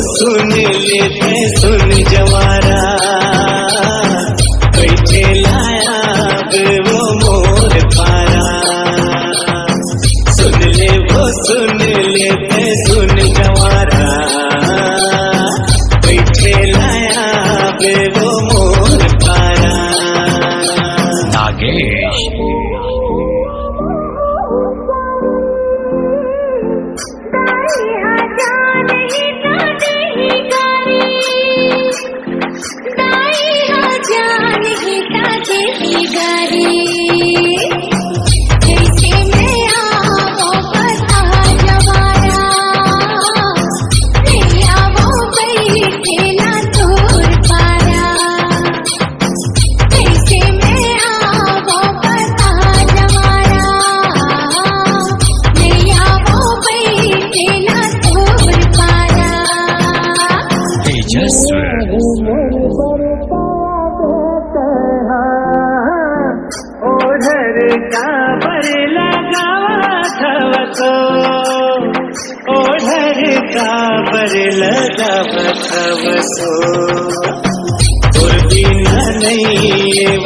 सुन लेते सुन जवारा बैठे लाया वो मोर पारा सुन ले वो सुन लेते सुन जवारा बैठे लाया वो मोर पारा नागेश लगा बसो और बिना नहीं